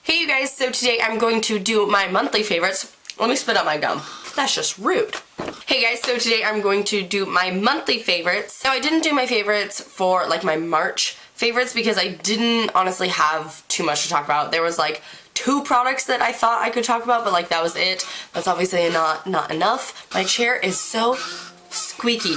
Hey you guys, so today I'm going to do my monthly favorites. Let me spit out my gum. That's just rude. Hey guys, so today I'm going to do my monthly favorites. Now I didn't do my favorites for like my March favorites because I didn't honestly have too much to talk about. There was like 2 products that I thought I could talk about, but like that was it. That's obviously not enough. My chair is so squeaky.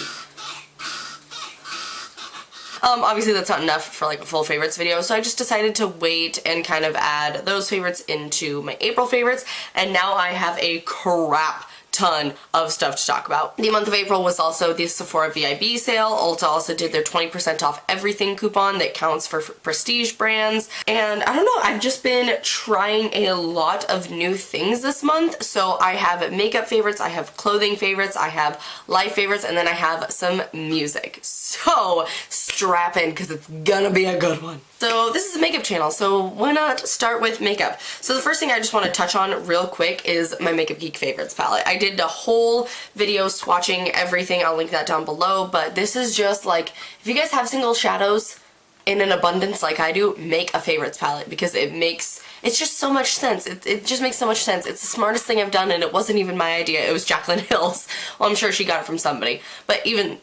Obviously that's not enough for like a full favorites video, so I just decided to wait and kind of add those favorites into my April favorites, and now I have a crap ton of stuff to talk about. The month of April was also the Sephora VIB sale. Ulta also did their 20% off everything coupon that counts for prestige brands. And I don't know, I've just been trying a lot of new things this month. So I have makeup favorites, I have clothing favorites, I have life favorites, and then I have some music. So strap in because it's gonna be a good one. So this is a makeup channel, so why not start with makeup? So the first thing I just want to touch on real quick is my Makeup Geek favorites palette. I did a whole video swatching everything, I'll link that down below, but this is just like, if you guys have single shadows in an abundance like I do, make a favorites palette because it's just so much sense. It just makes so much sense. It's the smartest thing I've done, and it wasn't even my idea, it was Jaclyn Hill's. Well, I'm sure she got it from somebody, but even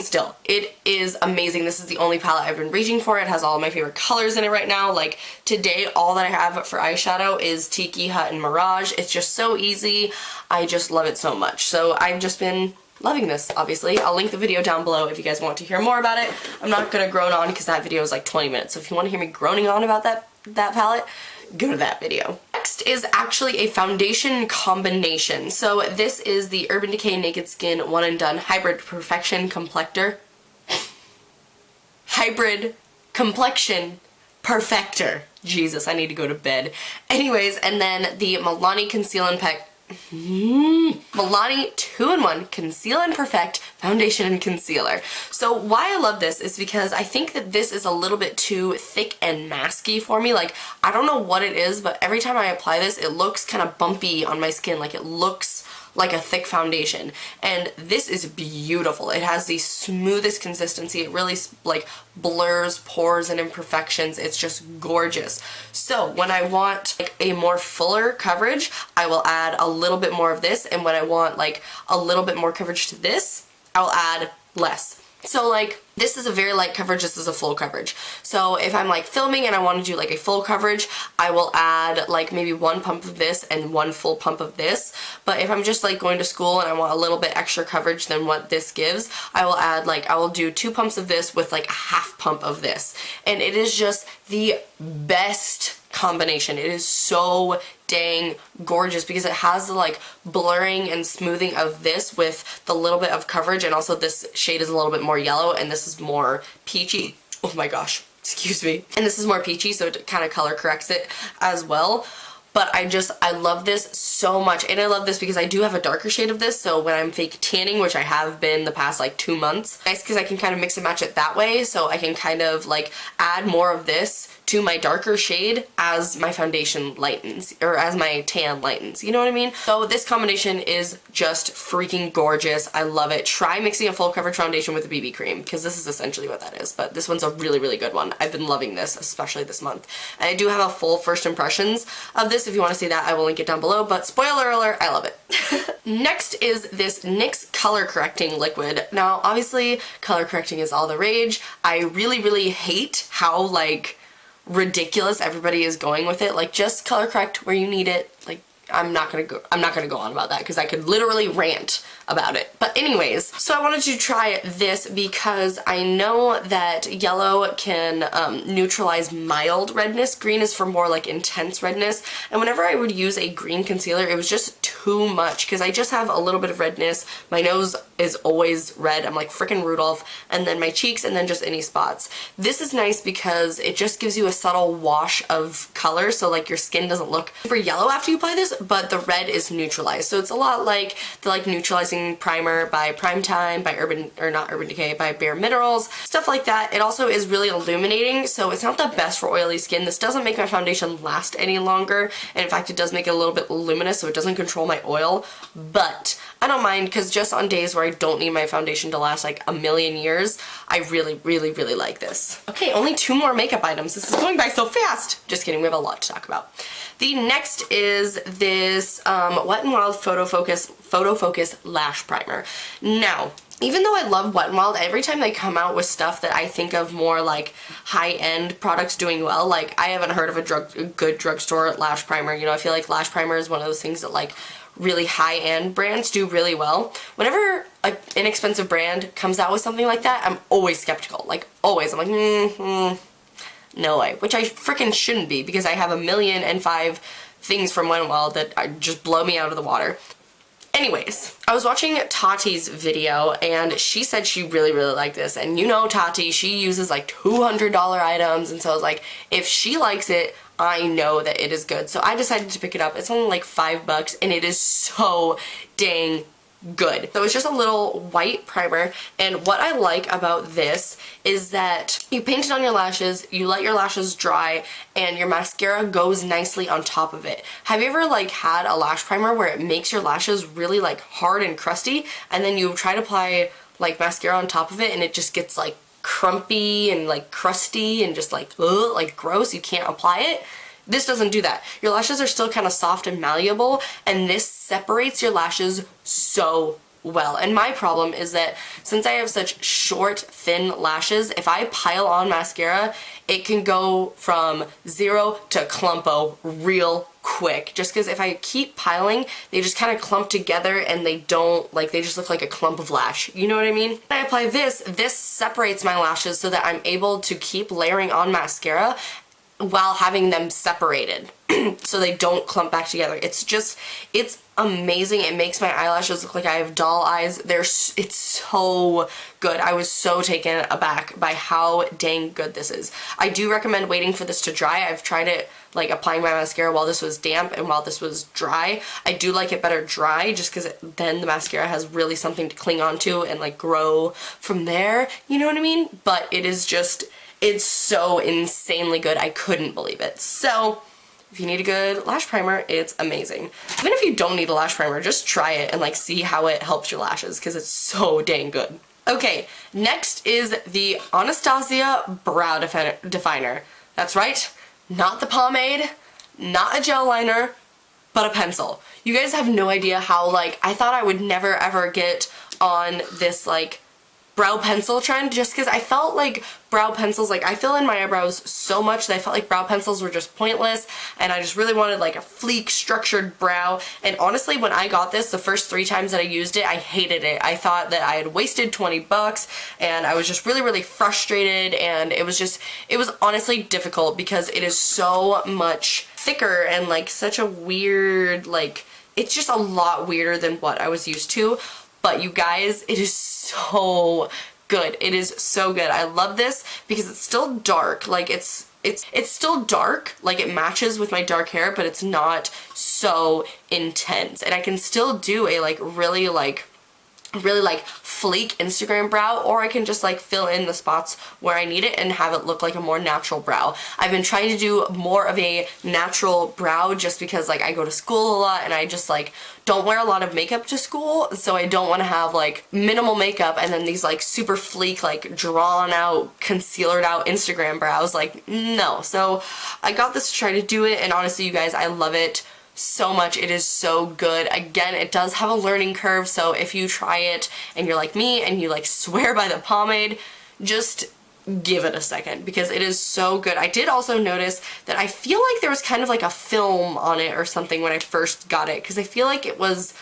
still, it is amazing. This is the only palette I've been reaching for. It has all of my favorite colors in it right now. Like today, all that I have for eyeshadow is Tiki, Hut, and Mirage. It's just so easy. I just love it so much. So I've just been loving this, obviously. I'll link the video down below if you guys want to hear more about it. I'm not gonna groan on because that video is like 20 minutes. So if you want to hear me groaning on about that palette, go to that video. Next is actually a foundation combination. So this is the Urban Decay Naked Skin One and Done Hybrid Perfection Complector. Hybrid Complexion Perfector. Jesus, I need to go to bed. Anyways, and then the Milani Conceal and Milani 2-in-1 Conceal and Perfect Foundation and Concealer. So why I love this is because I think that this is a little bit too thick and masky for me. Like, I don't know what it is, but every time I apply this, it looks kind of bumpy on my skin. Like, it looks like a thick foundation, and this is beautiful. It has the smoothest consistency. It really like blurs pores and imperfections. It's just gorgeous. So when I want like a more fuller coverage, I will add a little bit more of this, and when I want like a little bit more coverage to this, I'll add less. So like, this is a very light coverage, this is a full coverage. So if I'm like filming and I want to do like a full coverage, I will add like maybe 1 pump of this and 1 full pump of this. But if I'm just like going to school and I want a little bit extra coverage than what this gives, I will add like, I will do 2 pumps of this with like a half pump of this. And it is just the best combination. It is so dang gorgeous because it has the like blurring and smoothing of this with the little bit of coverage, and also this shade is a little bit more yellow and this is more peachy. Oh my gosh, excuse me. And this is more peachy, so it kind of color corrects it as well. But I love this so much, and I love this because I do have a darker shade of this, so when I'm fake tanning, which I have been the past like 2 months, nice because I can kind of mix and match it that way, so I can kind of like add more of this to my darker shade as my foundation lightens, or as my tan lightens, you know what I mean? So this combination is just freaking gorgeous. I love it. Try mixing a full coverage foundation with a BB cream, because this is essentially what that is, but this one's a really, really good one. I've been loving this, especially this month. And I do have a full first impressions of this. If you want to see that, I will link it down below, but spoiler alert, I love it. Next is this NYX color correcting liquid. Now, obviously, color correcting is all the rage. I really, really hate how like ridiculous everybody is going with it. Like, just color correct where you need it. Like, I'm not gonna go on about that because I could literally rant about it. But anyways, so I wanted to try this because I know that yellow can neutralize mild redness. Green is for more like intense redness. And whenever I would use a green concealer, it was just too much because I just have a little bit of redness. My nose is always red. I'm like frickin' Rudolph. And then my cheeks, and then just any spots. This is nice because it just gives you a subtle wash of color, so like your skin doesn't look super yellow after you apply this, but the red is neutralized. So it's a lot like the like neutralizing primer by Primetime, by not Urban Decay, by Bare Minerals, stuff like that. It also is really illuminating, so it's not the best for oily skin. This doesn't make my foundation last any longer, and in fact it does make it a little bit luminous, so it doesn't control my oil, but I don't mind because just on days where I don't need my foundation to last like a million years, I really, really, really like this. Okay, only 2 more makeup items. This is going by so fast. Just kidding, we have a lot to talk about. The next is this Wet n Wild Photo Focus Lash Primer. Now, even though I love Wet n Wild, every time they come out with stuff that I think of more like high-end products doing well, like I haven't heard of a good drugstore lash primer. You know, I feel like lash primer is one of those things that like really high-end brands do really well. Whenever an inexpensive brand comes out with something like that, I'm always skeptical. Like, always. I'm like, no way. Which I freaking shouldn't be, because I have 1,000,005 things from Wet n Wild that just blow me out of the water. Anyways, I was watching Tati's video and she said she really, really liked this. And you know Tati, she uses like $200 items, and so I was like, if she likes it, I know that it is good. So I decided to pick it up. It's only like $5 and it is so dang good. So it's just a little white primer, and what I like about this is that you paint it on your lashes, you let your lashes dry, and your mascara goes nicely on top of it. Have you ever like had a lash primer where it makes your lashes really like hard and crusty, and then you try to apply like mascara on top of it and it just gets like crumpy and like crusty and just like ugh, like gross, you can't apply it? This doesn't do that. Your lashes are still kind of soft and malleable, and this separates your lashes so well. And my problem is that since I have such short, thin lashes, if I pile on mascara, it can go from 0 to clumpo real quick. Just because if I keep piling, they just kind of clump together and they don't, like, they just look like a clump of lash. You know what I mean? When I apply this, this separates my lashes so that I'm able to keep layering on mascara while having them separated so they don't clump back together. It's amazing. It makes my eyelashes look like I have doll eyes. It's so good. I was so taken aback by how dang good this is. I do recommend waiting for this to dry. I've tried it like applying my mascara while this was damp and while this was dry. I do like it better dry just because then the mascara has really something to cling onto and like grow from there. You know what I mean? But it is just, it's so insanely good. I couldn't believe it. So if you need a good lash primer, it's amazing. Even if you don't need a lash primer, just try it and like see how it helps your lashes because it's so dang good. Okay, next is the Anastasia Brow Definer. That's right, not the pomade, not a gel liner, but a pencil. You guys have no idea how, like, I thought I would never ever get on this like brow pencil trend just because I felt like brow pencils, like I fill in my eyebrows so much that I felt like brow pencils were just pointless, and I just really wanted like a sleek structured brow. And honestly, when I got this the first 3 times that I used it, I hated it. I thought that I had wasted 20 bucks and I was just really, really frustrated, and it was honestly difficult because it is so much thicker and like such a weird, like, it's just a lot weirder than what I was used to. But you guys, it is so good. It is so good. I love this because it's still dark. Like it's still dark, like it matches with my dark hair, but it's not so intense. And I can still do a like really fleek Instagram brow, or I can just like fill in the spots where I need it and have it look like a more natural brow. I've been trying to do more of a natural brow just because like I go to school a lot and I just like don't wear a lot of makeup to school, so I don't want to have like minimal makeup and then these like super fleek, like drawn out, concealered out Instagram brows. Like, no. So I got this to try to do it, and honestly you guys, I love it so much. It is so good. Again, it does have a learning curve, so if you try it and you're like me and you like swear by the pomade, just give it a second because it is so good. I did also notice that I feel like there was kind of like a film on it or something when I first got it, because I feel like it was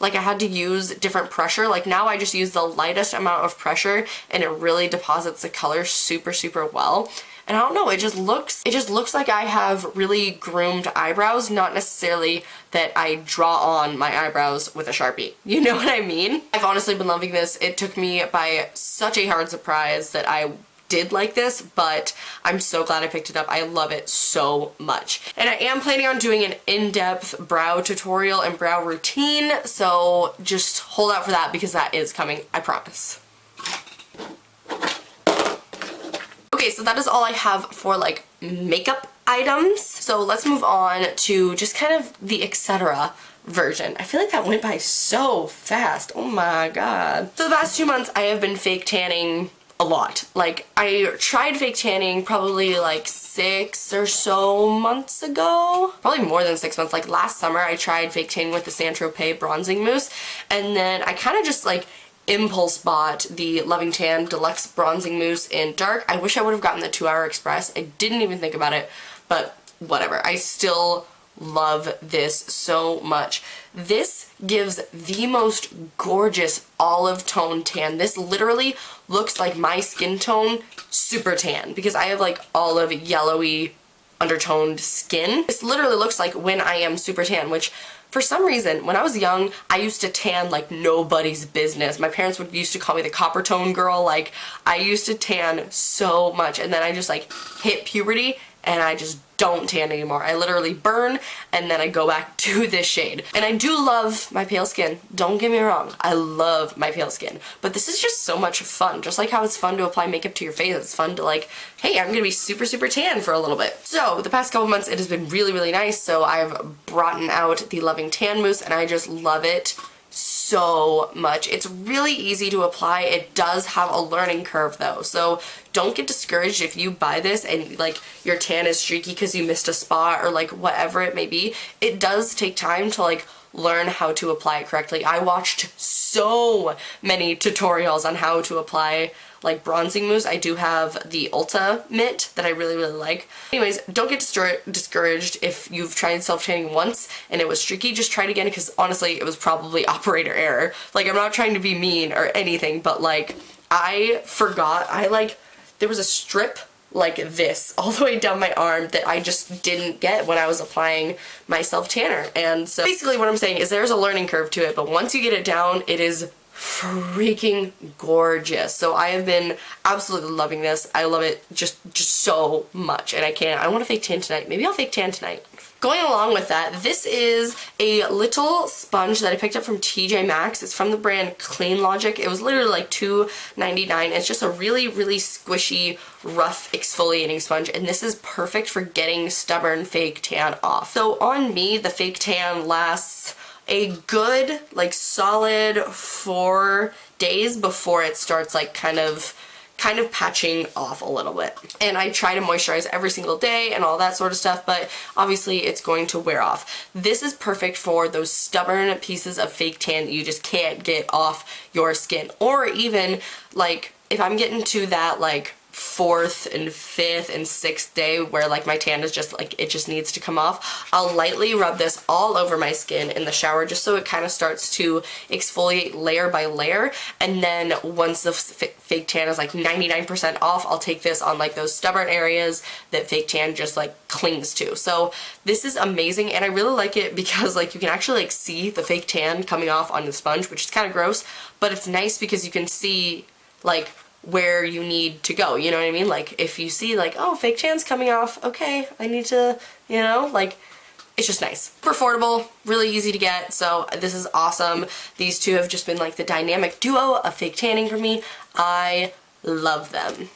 like I had to use different pressure. Like now I just use the lightest amount of pressure and it really deposits the color super, super well. And I don't know, it just looks like I have really groomed eyebrows, not necessarily that I draw on my eyebrows with a Sharpie. You know what I mean? I've honestly been loving this. It took me by such a hard surprise that I did like this, but I'm so glad I picked it up. I love it so much. And I am planning on doing an in-depth brow tutorial and brow routine, so just hold out for that because that is coming, I promise. Okay, so that is all I have for like makeup items. So let's move on to just kind of the etc. version. I feel like that went by so fast. Oh my god. So the past 2 months I have been fake tanning a lot. Like, I tried fake tanning probably like 6 or so months ago. Probably more than 6 months. Like last summer I tried fake tanning with the Saint-Tropez bronzing mousse, and then I kind of just like impulse bought the Loving Tan Deluxe Bronzing Mousse in dark. I wish I would have gotten the 2 Hour Express. I didn't even think about it, but whatever. I still love this so much. This gives the most gorgeous olive tone tan. This literally looks like my skin tone super tan because I have like olive yellowy undertoned skin. This literally looks like when I am super tan, which for some reason, when I was young, I used to tan like nobody's business. My parents used to call me the copper tone girl. Like, I used to tan so much, and then I just like hit puberty and I just don't tan anymore. I literally burn and then I go back to this shade. And I do love my pale skin. Don't get me wrong. I love my pale skin. But this is just so much fun. Just like how it's fun to apply makeup to your face, it's fun to like, hey, I'm gonna be super, super tan for a little bit. So the past couple months it has been really, really nice. So I've brought out the Loving Tan Mousse and I just love it so much. It's really easy to apply. It does have a learning curve though, so don't get discouraged if you buy this and like your tan is streaky because you missed a spot or like whatever it may be. It does take time to like learn how to apply it correctly. I watched so many tutorials on how to apply like bronzing mousse. I do have the Ulta mitt that I really, really like. Anyways, don't get discouraged if you've tried self-tanning once and it was streaky. Just try it again because honestly it was probably operator error. Like, I'm not trying to be mean or anything, but like I forgot, there was a strip like this all the way down my arm that I just didn't get when I was applying my self-tanner. And so basically what I'm saying is there's a learning curve to it, but once you get it down, it is freaking gorgeous. So I have been absolutely loving this. I love it just so much, and I want to fake tan tonight. Maybe I'll fake tan tonight. Going along with that, this is a little sponge that I picked up from TJ Maxx. It's from the brand Clean Logic. It was literally like $2.99. It's just a really, really squishy, rough exfoliating sponge, and this is perfect for getting stubborn fake tan off. So on me, the fake tan lasts a good, like, solid 4 days before it starts like kind of patching off a little bit. And I try to moisturize every single day and all that sort of stuff, but obviously it's going to wear off. This is perfect for those stubborn pieces of fake tan that you just can't get off your skin. Or even like if I'm getting to that like 4th and 5th and 6th day where like my tan is just like, it just needs to come off, I'll lightly rub this all over my skin in the shower just so it kind of starts to exfoliate layer by layer. And then once the fake tan is like 99% off, I'll take this on like those stubborn areas that fake tan just like clings to. So this is amazing, and I really like it because like you can actually like see the fake tan coming off on the sponge, which is kind of gross, but it's nice because you can see like where you need to go, you know what I mean? Like if you see like, oh, fake tan's coming off, okay, I need to, you know, like it's just nice. Super affordable, really easy to get, so this is awesome. These two have just been like the dynamic duo of fake tanning for me. I love them.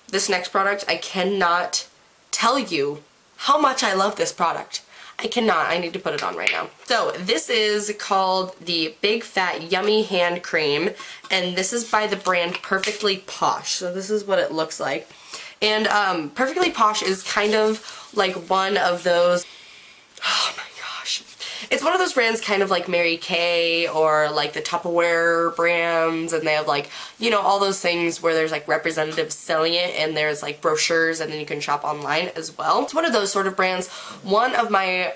This next product, I cannot tell you how much I love this product. I cannot. I need to put it on right now. So this is called the Big Fat Yummy Hand Cream, and this is by the brand Perfectly Posh. So this is what it looks like. And Perfectly Posh is kind of like one of those, oh my gosh. It's one of those brands kind of like Mary Kay or like the Tupperware brands, and they have like, you know, all those things where there's like representatives selling it and there's like brochures and then you can shop online as well. It's one of those sort of brands. One of my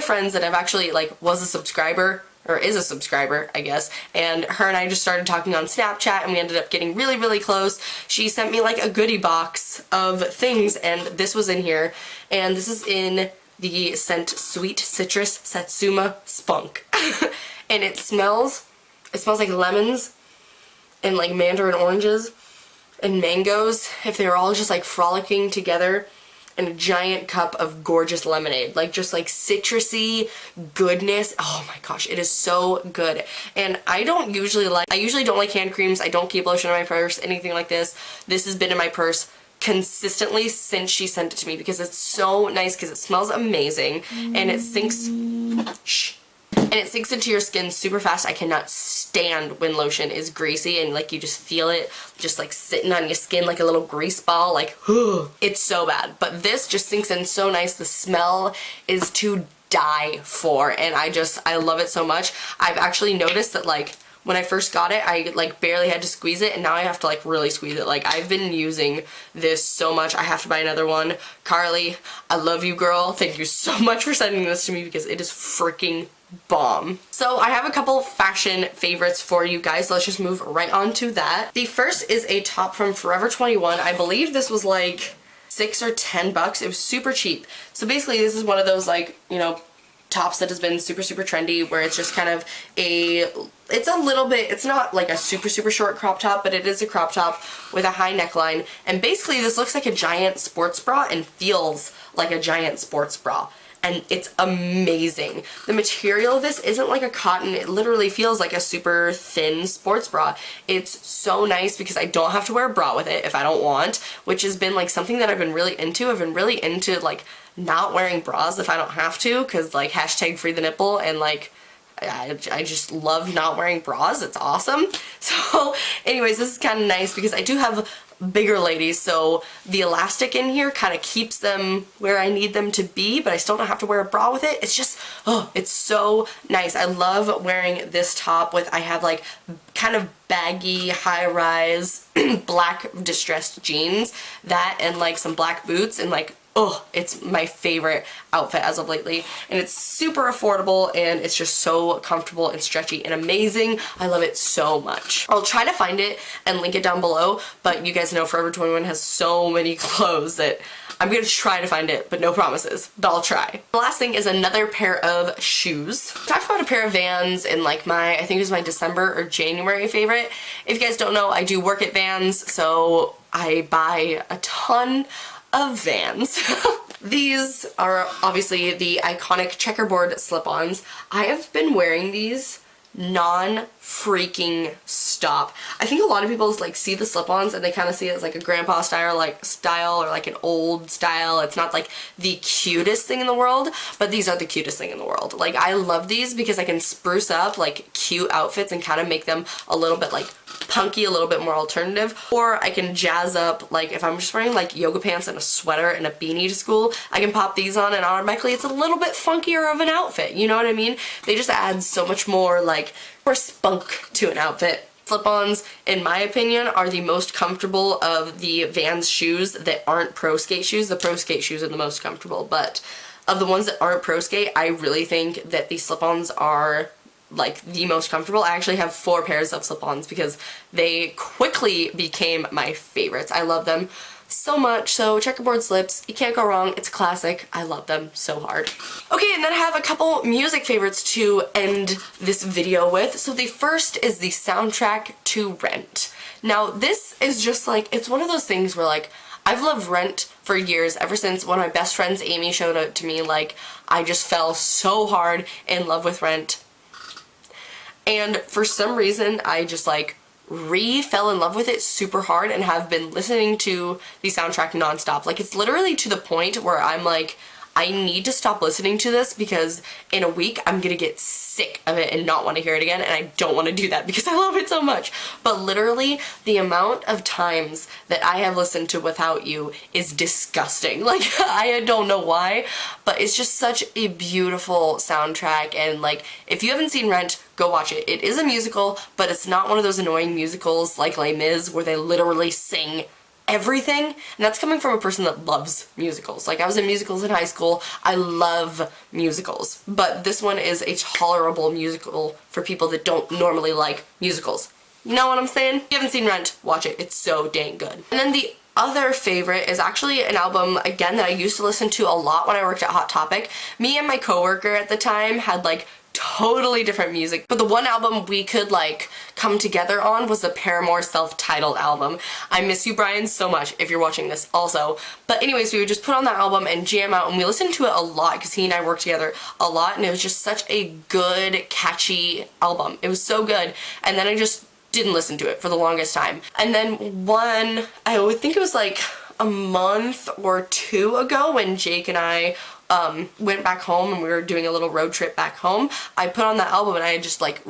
friends that I've actually like was a subscriber, or is a subscriber, I guess, and her and I just started talking on Snapchat and we ended up getting really, really close. She sent me like a goodie box of things, and this was in here, and this is in the scent Sweet Citrus Satsuma Spunk. And it smells like lemons and like mandarin oranges and mangoes if they were all just like frolicking together in a giant cup of gorgeous lemonade. Like just like citrusy goodness. Oh my gosh, it is so good. And I usually don't like hand creams. I don't keep lotion in my purse, anything like this. This has been in my purse consistently since she sent it to me because it's so nice, because it smells amazing and it sinks Shh. And it sinks into your skin super fast. I cannot stand when lotion is greasy and like you just feel it just like sitting on your skin like a little grease ball, like it's so bad. But this just sinks in so nice. The smell is to die for, and I love it so much. I've actually noticed that like when I first got it, I like barely had to squeeze it, and now I have to like really squeeze it. Like I've been using this so much. I have to buy another one. Carly, I love you, girl. Thank you so much for sending this to me because it is freaking bomb. So I have a couple fashion favorites for you guys. Let's just move right on to that. The first is a top from Forever 21. I believe this was like $6 or $10. It was super cheap. So basically this is one of those like, you know, tops that has been super trendy, where it's just kind of it's a little bit, it's not like a super short crop top, but it is a crop top with a high neckline, and basically this looks like a giant sports bra and feels like a giant sports bra, and it's amazing. The material of this isn't like a cotton, it literally feels like a super thin sports bra. It's so nice because I don't have to wear a bra with it if I don't want, which has been like something that I've been really into. I've been really into like not wearing bras if I don't have to, because like hashtag free the nipple, and like I just love not wearing bras. It's awesome. So anyways, this is kind of nice because I do have bigger ladies, so the elastic in here kind of keeps them where I need them to be, but I still don't have to wear a bra with it. It's just, oh, it's so nice. I love wearing this top with, I have like kind of baggy high-rise black distressed jeans, that and like some black boots, and like, oh, it's my favorite outfit as of lately, and it's super affordable, and it's just so comfortable and stretchy and amazing. I love it so much. I'll try to find it and link it down below, but you guys know Forever 21 has so many clothes that I'm gonna try to find it, but no promises, but I'll try. The last thing is another pair of shoes. I talked about a pair of Vans in like my, I think it was my December or January favorite. If you guys don't know, I do work at Vans, so I buy a ton of Vans. These are obviously the iconic checkerboard slip-ons. I have been wearing these non-freaking stop. I think a lot of people like see the slip-ons and they kind of see it as like a grandpa style or like an old style. It's not like the cutest thing in the world, but these are the cutest thing in the world. Like I love these because I can spruce up like cute outfits and kind of make them a little bit like punky, a little bit more alternative, or I can jazz up, like if I'm just wearing like yoga pants and a sweater and a beanie to school, I can pop these on and automatically it's a little bit funkier of an outfit, you know what I mean? They just add so much more like more spunk to an outfit. Slip-ons, in my opinion, are the most comfortable of the Vans shoes that aren't pro skate shoes. The pro skate shoes are the most comfortable, but of the ones that aren't pro skate, I really think that the slip-ons are like the most comfortable. I actually have 4 pairs of slip-ons because they quickly became my favorites. I love them so much. So checkerboard slips, you can't go wrong. It's a classic. I love them so hard. Okay, and then I have a couple music favorites to end this video with. So the first is the soundtrack to Rent. Now this is just like, it's one of those things where like I've loved Rent for years, ever since one of my best friends Amy showed it to me. Like I just fell so hard in love with Rent. And for some reason, I just like fell in love with it super hard and have been listening to the soundtrack nonstop. Like it's literally to the point where I'm like, I need to stop listening to this because in a week I'm gonna get sick of it and not want to hear it again, and I don't want to do that because I love it so much. But literally the amount of times that I have listened to Without You is disgusting. Like I don't know why, but it's just such a beautiful soundtrack, and like if you haven't seen Rent, go watch it. It is a musical, but it's not one of those annoying musicals like Les Mis where they literally sing everything, and that's coming from a person that loves musicals. Like I was in musicals in high school. I love musicals, but this one is a tolerable musical for people that don't normally like musicals. You know what I'm saying? If you haven't seen Rent, watch it. It's so dang good. And then the other favorite is actually an album, again, that I used to listen to a lot when I worked at Hot Topic. Me and my coworker at the time had like totally different music, but the one album we could like come together on was the Paramore self-titled album. I miss you, Brian, so much if you're watching this also. But anyways, we would just put on that album and jam out, and we listened to it a lot because he and I worked together a lot, and it was just such a good, catchy album. It was so good, and then I just didn't listen to it for the longest time. And then I would think it was like a month or 2 ago when Jake and I went back home and we were doing a little road trip back home, I put on that album and I just like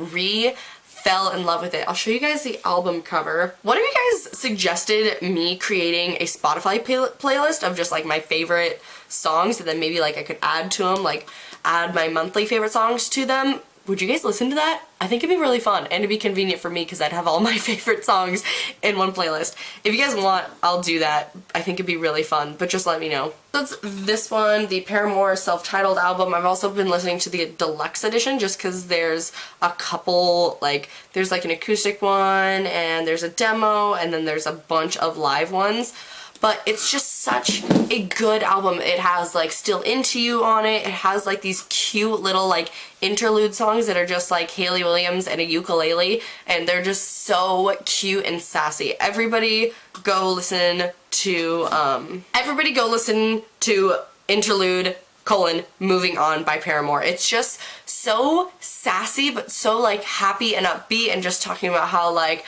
fell in love with it. I'll show you guys the album cover. One of you guys suggested me creating a Spotify playlist of just like my favorite songs, and then maybe like I could add to them, like add my monthly favorite songs to them. Would you guys listen to that? I think it'd be really fun, and it'd be convenient for me because I'd have all my favorite songs in one playlist. If you guys want, I'll do that. I think it'd be really fun, but just let me know. So it's this one, the Paramore self-titled album. I've also been listening to the deluxe edition just because there's a couple, like, there's like an acoustic one, and there's a demo, and then there's a bunch of live ones. But it's just such a good album. It has like Still Into You on it. It has like these cute little like interlude songs that are just like Hayley Williams and a ukulele, and they're just so cute and sassy. Everybody go listen to Interlude: Moving On by Paramore. It's just so sassy but so like happy and upbeat, and just talking about how like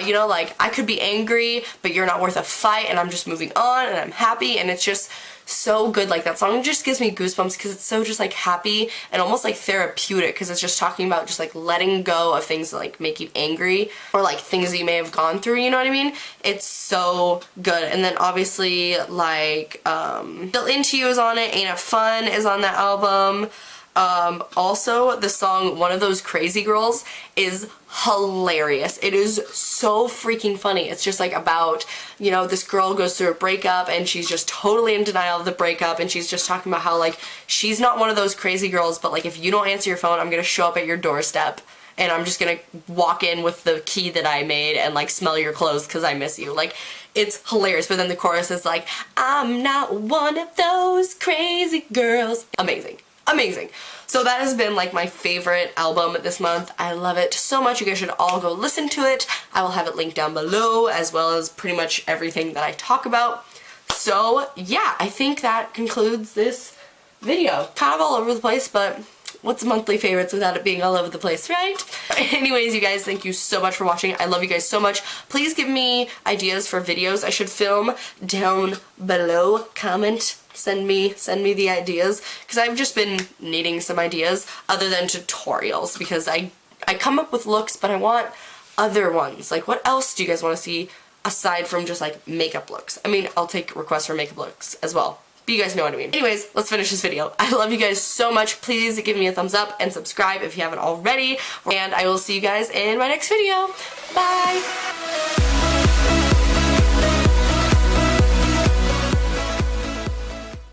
you know, like, I could be angry, but you're not worth a fight, and I'm just moving on, and I'm happy, and it's just so good. Like, that song just gives me goosebumps because it's so just, like, happy and almost, like, therapeutic, because it's just talking about just, like, letting go of things that, like, make you angry, or, like, things that you may have gone through, you know what I mean? It's so good. And then, obviously, like, Still Into You is on it, Ain't It Fun is on that album. Also, the song One of Those Crazy Girls is hilarious. It is so freaking funny. It's just like about, you know, this girl goes through a breakup and she's just totally in denial of the breakup, and she's just talking about how like she's not one of those crazy girls, but like if you don't answer your phone, I'm gonna show up at your doorstep and I'm just gonna walk in with the key that I made and like smell your clothes because I miss you. Like, it's hilarious. But then the chorus is like, I'm not one of those crazy girls. Amazing. Amazing. So that has been like my favorite album this month. I love it so much. You guys should all go listen to it. I will have it linked down below, as well as pretty much everything that I talk about. So yeah, I think that concludes this video. Kind of all over the place, but what's monthly favorites without it being all over the place, right? Anyways, you guys, thank you so much for watching. I love you guys so much. Please give me ideas for videos I should film down below. Comment. Send me the ideas, because I've just been needing some ideas other than tutorials, because I come up with looks, but I want other ones. Like, what else do you guys want to see aside from just like makeup looks? I mean, I'll take requests for makeup looks as well, but you guys know what I mean. Anyways, let's finish this video. I love you guys so much. Please give me a thumbs up and subscribe if you haven't already, and I will see you guys in my next video. Bye!